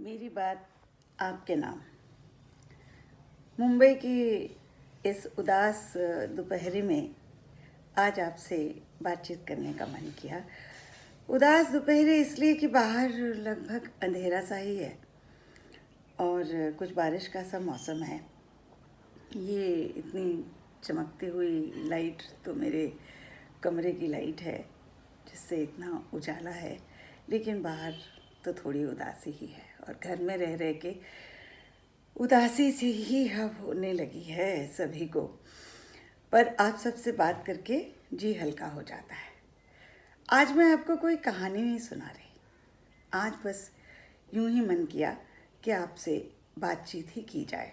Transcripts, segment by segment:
मेरी बात आपके नाम। मुंबई की इस उदास दोपहरी में आज आपसे बातचीत करने का मन किया। उदास दोपहरी इसलिए कि बाहर लगभग अंधेरा सा ही है और कुछ बारिश का सा मौसम है। ये इतनी चमकती हुई लाइट तो मेरे कमरे की लाइट है जिससे इतना उजाला है, लेकिन बाहर तो थोड़ी उदासी ही है और घर में रह रह के उदासी से ही अब होने लगी है सभी को। पर आप सबसे बात करके जी हल्का हो जाता है। आज मैं आपको कोई कहानी नहीं सुना रही, आज बस यूं ही मन किया कि आपसे बातचीत ही की जाए।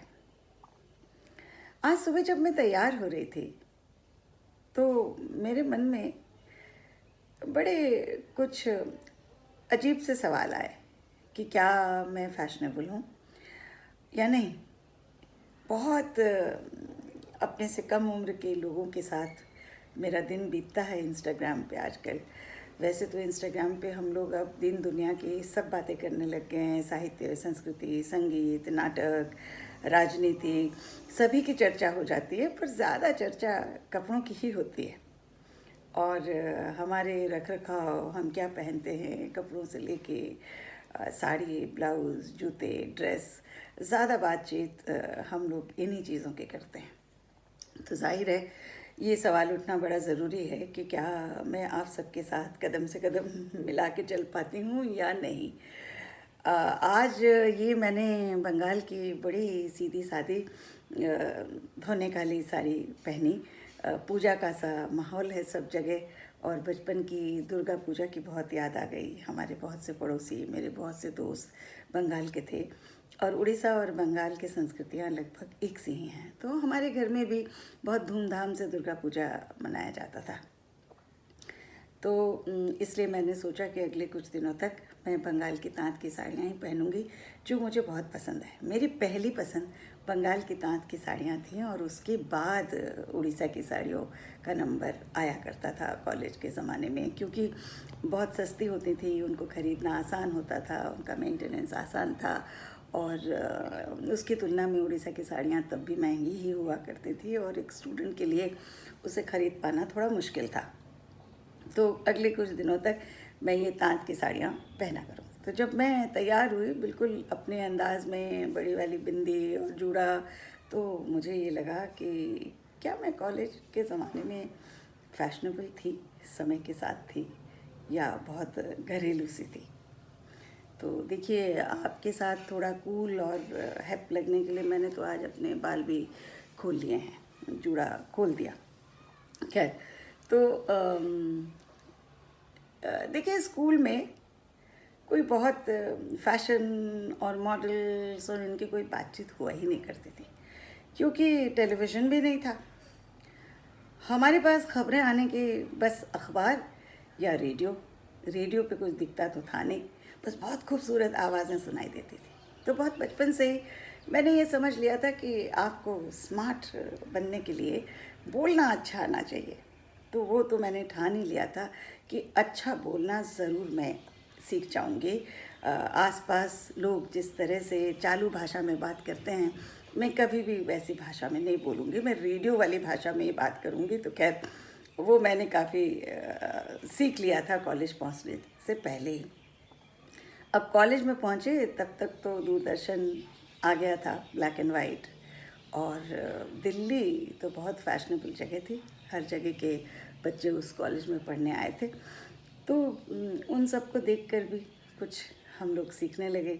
आज सुबह जब मैं तैयार हो रही थी तो मेरे मन में बड़े कुछ अजीब से सवाल आए कि क्या मैं फैशनेबल हूँ या नहीं। बहुत अपने से कम उम्र के लोगों के साथ मेरा दिन बीतता है इंस्टाग्राम पे आजकल। वैसे तो इंस्टाग्राम पे हम लोग अब दिन दुनिया की सब बातें करने लग गए हैं, साहित्य, संस्कृति, संगीत, नाटक, राजनीति, सभी की चर्चा हो जाती है, पर ज़्यादा चर्चा कपड़ों की ही होती है। और हमारे रख रखाव, हम क्या पहनते हैं, कपड़ों से लेके साड़ी, ब्लाउज़, जूते, ड्रेस, ज़्यादा बातचीत हम लोग इन्हीं चीज़ों के करते हैं। तो जाहिर है ये सवाल उठना बड़ा ज़रूरी है कि क्या मैं आप सबके साथ कदम से कदम मिला के चल पाती हूँ या नहीं। आज ये मैंने बंगाल की बड़ी सीधी सादी धोने काली साड़ी पहनी। पूजा का सा माहौल है सब जगह और बचपन की दुर्गा पूजा की बहुत याद आ गई। हमारे बहुत से पड़ोसी, मेरे बहुत से दोस्त बंगाल के थे और उड़ीसा और बंगाल की संस्कृतियाँ लगभग एक सी ही हैं। तो हमारे घर में भी बहुत धूमधाम से दुर्गा पूजा मनाया जाता था। तो इसलिए मैंने सोचा कि अगले कुछ दिनों तक मैं बंगाल की ताँत की साड़ियाँ ही पहनूंगी, जो मुझे बहुत पसंद है। मेरी पहली पसंद बंगाल की ताँत की साड़ियाँ थीं और उसके बाद उड़ीसा की साड़ियों का नंबर आया करता था कॉलेज के ज़माने में, क्योंकि बहुत सस्ती होती थी, उनको ख़रीदना आसान होता था, उनका मेंटेनेंस आसान था और उसकी तुलना में उड़ीसा की साड़ियाँ तब भी महंगी ही हुआ करती थी और एक स्टूडेंट के लिए उसे ख़रीद पाना थोड़ा मुश्किल था। तो अगले कुछ दिनों तक मैं ये ताँत की साड़ियाँ पहना करूँगी। तो जब मैं तैयार हुई बिल्कुल अपने अंदाज में, बड़ी वाली बिंदी और जूड़ा, तो मुझे ये लगा कि क्या मैं कॉलेज के ज़माने में फैशनेबल थी, समय के साथ थी, या बहुत घरेलू सी थी। तो देखिए, आपके साथ थोड़ा कूल और हैप लगने के लिए मैंने तो आज अपने बाल भी खोल लिए हैं, जूड़ा खोल दिया। खैर, तो देखिए, स्कूल में कोई बहुत फैशन और मॉडल्स और इनकी कोई बातचीत हुआ ही नहीं करती थी, क्योंकि टेलीविज़न भी नहीं था। हमारे पास खबरें आने के बस अखबार या रेडियो पे कुछ दिखता तो था नहीं, बस बहुत खूबसूरत आवाज़ें सुनाई देती थी। तो बहुत बचपन से ही मैंने ये समझ लिया था कि आपको स्मार्ट बनने के लिए बोलना अच्छा आना चाहिए। तो वो तो मैंने ठान ही लिया था कि अच्छा बोलना ज़रूर मैं सीख जाऊंगी। आसपास लोग जिस तरह से चालू भाषा में बात करते हैं, मैं कभी भी वैसी भाषा में नहीं बोलूँगी, मैं रेडियो वाली भाषा में ही बात करूँगी। तो खैर, वो मैंने काफ़ी सीख लिया था कॉलेज पहुँचने से पहले ही। अब कॉलेज में पहुँचे तब तक तो दूरदर्शन आ गया था, ब्लैक एंड वाइट, और दिल्ली तो बहुत फैशनेबल जगह थी, हर जगह के बच्चे उस कॉलेज में पढ़ने आए थे। तो उन सबको देखकर भी कुछ हम लोग सीखने लगे।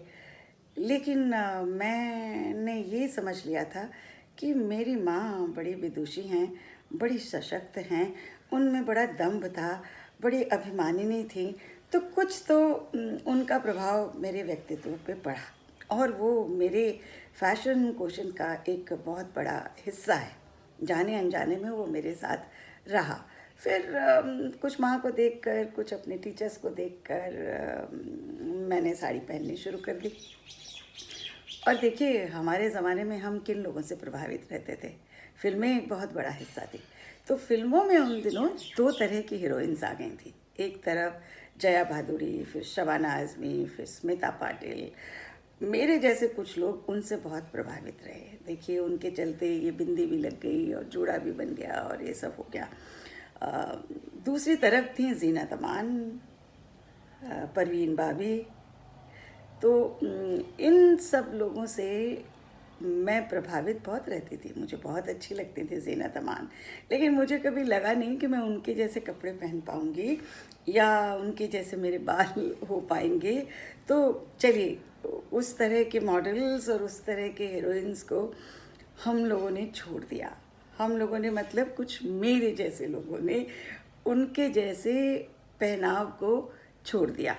लेकिन मैंने ये समझ लिया था कि मेरी माँ बड़ी विदुषी हैं, बड़ी सशक्त हैं, उनमें बड़ा दम्भ था, बड़ी अभिमानिनी थी। तो कुछ तो उनका प्रभाव मेरे व्यक्तित्व पे पड़ा और वो मेरे फैशन कोशन का एक बहुत बड़ा हिस्सा है। जाने अनजाने में वो मेरे साथ रहा। फिर कुछ माँ को देखकर, कुछ अपने टीचर्स को देखकर मैंने साड़ी पहननी शुरू कर दी। और देखिए, हमारे ज़माने में हम किन लोगों से प्रभावित रहते थे। फिल्में एक बहुत बड़ा हिस्सा थी। तो फिल्मों में उन दिनों दो तरह की हीरोइंस आ गई थी। एक तरफ जया भादुड़ी, फिर शबाना आज़मी, फिर स्मिता पाटिल, मेरे जैसे कुछ लोग उनसे बहुत प्रभावित रहे। देखिए उनके चलते ये बिंदी भी लग गई और जूड़ा भी बन गया और ये सब हो गया। दूसरी तरफ थी ज़ीनत अमान, परवीन बाबी। तो इन सब लोगों से मैं प्रभावित बहुत रहती थी। मुझे बहुत अच्छी लगती थी ज़ीनत अमान, लेकिन मुझे कभी लगा नहीं कि मैं उनके जैसे कपड़े पहन पाऊँगी या उनके जैसे मेरे बाल हो पाएंगे। तो चलिए, उस तरह के मॉडल्स और उस तरह के हीरोइंस को हम लोगों ने छोड़ दिया। हम लोगों ने मतलब कुछ मेरे जैसे लोगों ने उनके जैसे पहनाव को छोड़ दिया।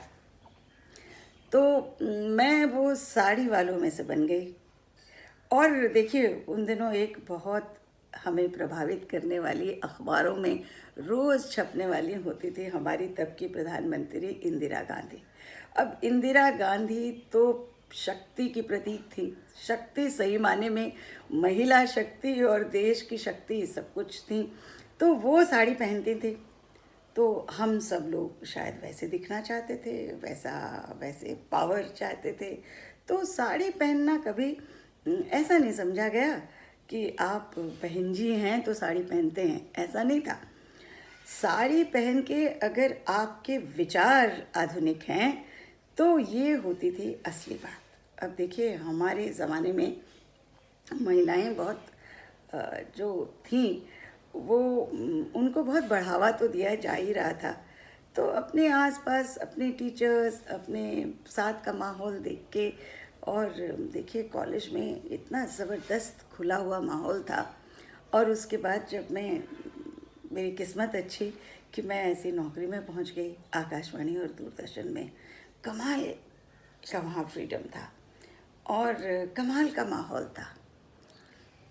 तो मैं वो साड़ी वालों में से बन गई। और देखिए उन दिनों एक बहुत हमें प्रभावित करने वाली अखबारों में रोज़ छपने वाली होती थी हमारी तब की प्रधानमंत्री इंदिरा गांधी। अब इंदिरा गांधी तो शक्ति की प्रतीक थी। शक्ति सही माने में महिला शक्ति और देश की शक्ति सब कुछ थी। तो वो साड़ी पहनती थी, तो हम सब लोग शायद वैसे दिखना चाहते थे, वैसे पावर चाहते थे। तो साड़ी पहनना कभी ऐसा नहीं समझा गया कि आप बहन जी हैं तो साड़ी पहनते हैं, ऐसा नहीं था। साड़ी पहन के अगर आपके विचार आधुनिक हैं तो ये होती थी असली बात। अब देखिए हमारे ज़माने में महिलाएं बहुत जो थीं वो उनको बहुत बढ़ावा तो दिया जा ही रहा था। तो अपने आसपास अपने टीचर्स, अपने साथ का माहौल देख के, और देखिए कॉलेज में इतना ज़बरदस्त खुला हुआ माहौल था। और उसके बाद जब मेरी किस्मत अच्छी कि मैं ऐसी नौकरी में पहुंच गई आकाशवाणी और दूरदर्शन में। कमाल का वहाँ फ्रीडम था और कमाल का माहौल था।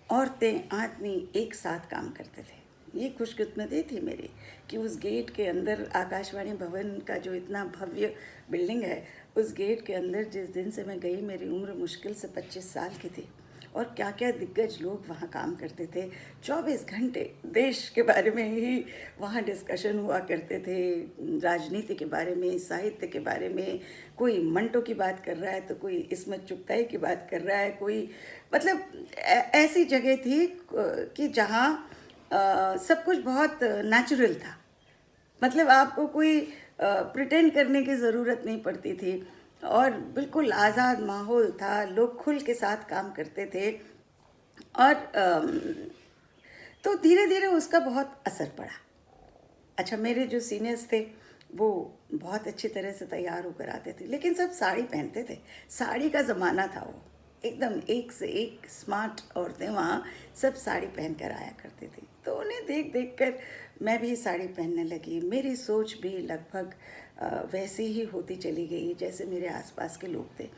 औरतें आदमी एक साथ काम करते थे। ये खुशकिस्मती थी मेरी कि उस गेट के अंदर, आकाशवाणी भवन का जो इतना भव्य बिल्डिंग है, उस गेट के अंदर जिस दिन से मैं गई मेरी उम्र मुश्किल से 25 साल की थी। और क्या क्या दिग्गज लोग वहाँ काम करते थे। 24 घंटे देश के बारे में ही वहाँ डिस्कशन हुआ करते थे, राजनीति के बारे में, साहित्य के बारे में। कोई मंटो की बात कर रहा है तो कोई इस्मत चुगताई की बात कर रहा है, कोई मतलब ऐसी जगह थी कि जहाँ सब कुछ बहुत नेचुरल था। मतलब आपको कोई प्रिटेंड करने की ज़रूरत नहीं पड़ती थी और बिल्कुल आज़ाद माहौल था। लोग खुल के साथ काम करते थे और तो धीरे धीरे उसका बहुत असर पड़ा। अच्छा, मेरे जो सीनियर्स थे वो बहुत अच्छी तरह से तैयार होकर आते थे, लेकिन सब साड़ी पहनते थे। साड़ी का ज़माना था वो, एकदम एक से एक स्मार्ट औरतें वहाँ सब साड़ी पहन कर आया करती थी। तो उन्हें देख देख कर मैं भी साड़ी पहनने लगी। मेरी सोच भी लगभग वैसी ही होती चली गई जैसे मेरे आसपास के लोग थे।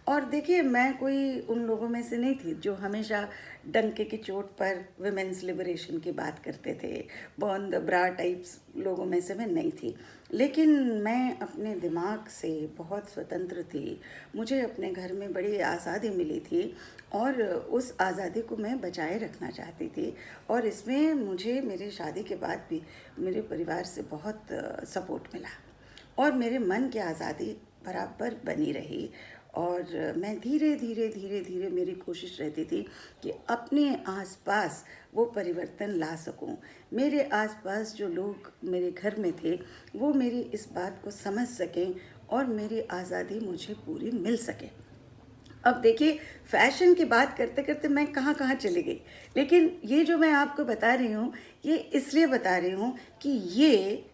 और देखिए मैं कोई उन लोगों में से नहीं थी जो हमेशा डंके की चोट पर विमेंस लिबरेशन की बात करते थे। बॉर्न द ब्रा टाइप्स लोगों में से मैं नहीं थी, लेकिन मैं अपने दिमाग से बहुत स्वतंत्र थी। मुझे अपने घर में बड़ी आज़ादी मिली थी और उस आज़ादी को मैं बचाए रखना चाहती थी। और इसमें मुझे मेरी शादी के बाद भी मेरे परिवार से बहुत सपोर्ट मिला और मेरे मन की आज़ादी बराबर बनी रही। और मैं धीरे धीरे धीरे धीरे मेरी कोशिश रहती थी कि अपने आसपास वो परिवर्तन ला सकूं। मेरे आसपास जो लोग मेरे घर में थे वो मेरी इस बात को समझ सकें और मेरी आज़ादी मुझे पूरी मिल सके। अब देखिए फैशन की बात करते करते मैं कहाँ कहाँ चली गई, लेकिन ये जो मैं आपको बता रही हूँ ये इसलिए बता रही हूँ कि ये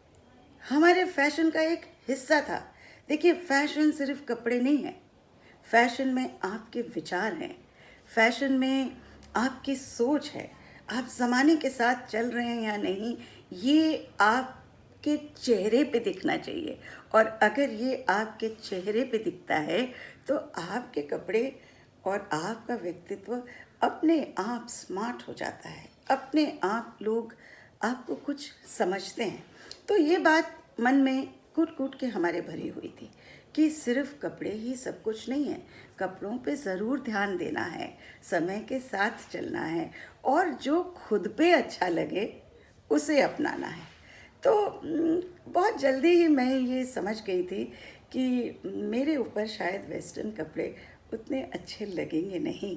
हमारे फैशन का एक हिस्सा था। देखिए फैशन सिर्फ कपड़े नहीं है, फैशन में आपके विचार हैं, फैशन में आपकी सोच है। आप ज़माने के साथ चल रहे हैं या नहीं, ये आपके चेहरे पे दिखना चाहिए। और अगर ये आपके चेहरे पे दिखता है तो आपके कपड़े और आपका व्यक्तित्व अपने आप स्मार्ट हो जाता है, अपने आप लोग आपको कुछ समझते हैं। तो ये बात मन में कूट कूट के हमारे भरी हुई थी कि सिर्फ कपड़े ही सब कुछ नहीं है, कपड़ों पे ज़रूर ध्यान देना है, समय के साथ चलना है और जो खुद पे अच्छा लगे उसे अपनाना है। तो बहुत जल्दी ही मैं ये समझ गई थी कि मेरे ऊपर शायद वेस्टर्न कपड़े उतने अच्छे लगेंगे नहीं।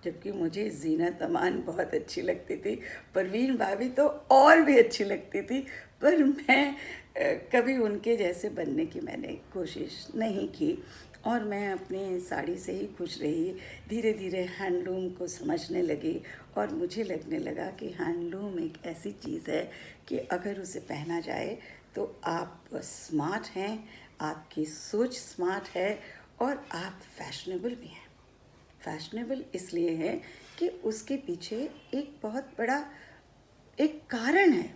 जबकि मुझे ज़ीनत अमान बहुत अच्छी लगती थी, परवीन भाभी तो और भी अच्छी लगती थी, पर मैं कभी उनके जैसे बनने की मैंने कोशिश नहीं की और मैं अपनी साड़ी से ही खुश रही। धीरे धीरे हैंडलूम को समझने लगी और मुझे लगने लगा कि हैंडलूम एक ऐसी चीज़ है कि अगर उसे पहना जाए तो आप स्मार्ट हैं, आपकी सोच स्मार्ट है और आप फैशनेबल भी हैं। फैशनेबल इसलिए है कि उसके पीछे एक बहुत बड़ा एक कारण है।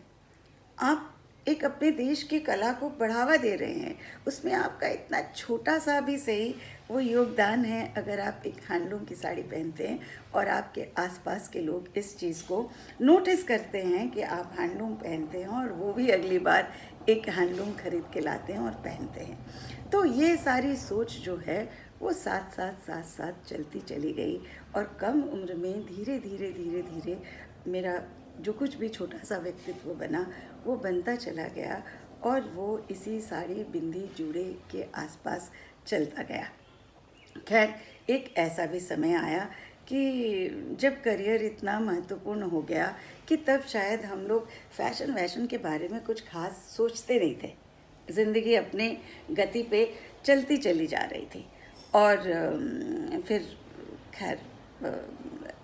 आप एक अपने देश की कला को बढ़ावा दे रहे हैं, उसमें आपका इतना छोटा सा भी सही वो योगदान है। अगर आप एक हैंडलूम की साड़ी पहनते हैं और आपके आसपास के लोग इस चीज़ को नोटिस करते हैं कि आप हैंडलूम पहनते हैं और वो भी अगली बार एक हैंडलूम खरीद के लाते हैं और पहनते हैं, तो ये सारी सोच जो है वो साथ चलती चली गई और कम उम्र में धीरे धीरे धीरे धीरे मेरा जो कुछ भी छोटा सा व्यक्तित्व बना वो बनता चला गया और वो इसी साड़ी बिंदी जूड़े के आसपास चलता गया। खैर, एक ऐसा भी समय आया कि जब करियर इतना महत्वपूर्ण हो गया कि तब शायद हम लोग फैशन वैशन के बारे में कुछ खास सोचते नहीं थे। ज़िंदगी अपने गति पे चलती चली जा रही थी और फिर खैर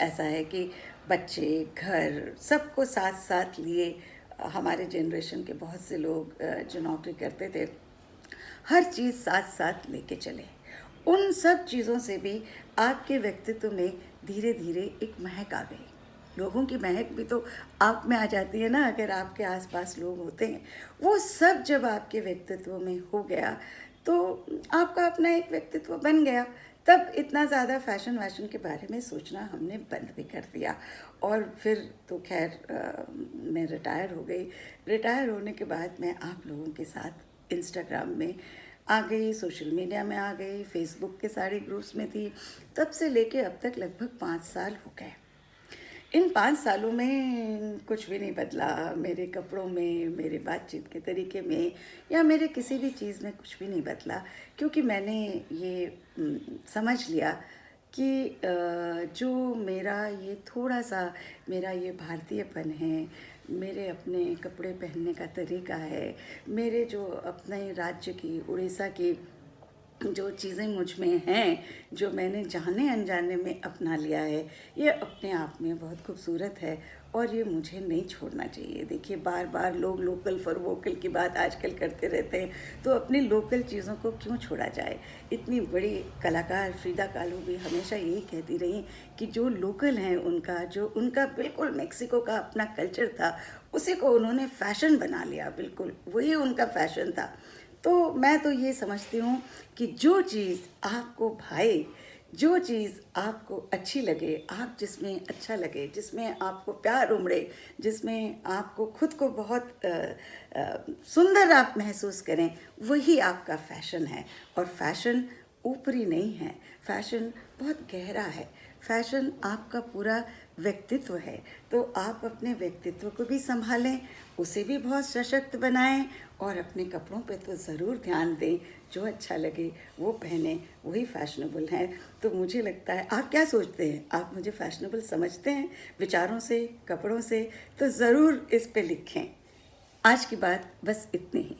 ऐसा है कि बच्चे घर सबको साथ साथ लिए हमारे जनरेशन के बहुत से लोग जो नौकरी करते थे, हर चीज़ साथ साथ लेके चले। उन सब चीज़ों से भी आपके व्यक्तित्व में धीरे धीरे एक महक आ गई। लोगों की महक भी तो आप में आ जाती है ना, अगर आपके आसपास लोग होते हैं। वो सब जब आपके व्यक्तित्व में हो गया तो आपका अपना एक व्यक्तित्व बन गया। तब इतना ज़्यादा फैशन वैशन के बारे में सोचना हमने बंद भी कर दिया और फिर तो खैर मैं रिटायर हो गई। रिटायर होने के बाद मैं आप लोगों के साथ इंस्टाग्राम में आ गई, सोशल मीडिया में आ गई, फेसबुक के सारे ग्रुप्स में थी। तब से लेके अब तक लगभग 5 साल हो गए। इन 5 सालों में कुछ भी नहीं बदला। मेरे कपड़ों में, मेरे बातचीत के तरीके में या मेरे किसी भी चीज़ में कुछ भी नहीं बदला, क्योंकि मैंने ये समझ लिया कि जो मेरा ये थोड़ा सा मेरा ये भारतीयपन है, मेरे अपने कपड़े पहनने का तरीका है, मेरे जो अपने राज्य की उड़ीसा की जो चीज़ें मुझ में हैं, जो मैंने जाने अनजाने में अपना लिया है, ये अपने आप में बहुत खूबसूरत है और ये मुझे नहीं छोड़ना चाहिए। देखिए, बार बार लोग लोकल फॉर वोकल की बात आजकल करते रहते हैं, तो अपनी लोकल चीज़ों को क्यों छोड़ा जाए। इतनी बड़ी कलाकार फ्रीदा कालो भी हमेशा यही कहती रही कि जो लोकल हैं जो उनका बिल्कुल मेक्सिको का अपना कल्चर था, उसी को उन्होंने फ़ैशन बना लिया, बिल्कुल वही उनका फ़ैशन था। तो मैं तो ये समझती हूँ कि जो चीज़ आपको भाए, जो चीज़ आपको अच्छी लगे, आप जिसमें अच्छा लगे, जिसमें आपको प्यार उमड़े, जिसमें आपको खुद को बहुत सुंदर आप महसूस करें, वही आपका फ़ैशन है। और फ़ैशन ऊपरी नहीं है, फ़ैशन बहुत गहरा है। फ़ैशन आपका पूरा व्यक्तित्व है। तो आप अपने व्यक्तित्व को भी संभालें, उसे भी बहुत सशक्त बनाएं और अपने कपड़ों पे तो ज़रूर ध्यान दें। जो अच्छा लगे वो पहने, वही फैशनेबल है। तो मुझे लगता है, आप क्या सोचते हैं? आप मुझे फैशनेबल समझते हैं विचारों से, कपड़ों से? तो ज़रूर इस पे लिखें। आज की बात बस इतनी ही।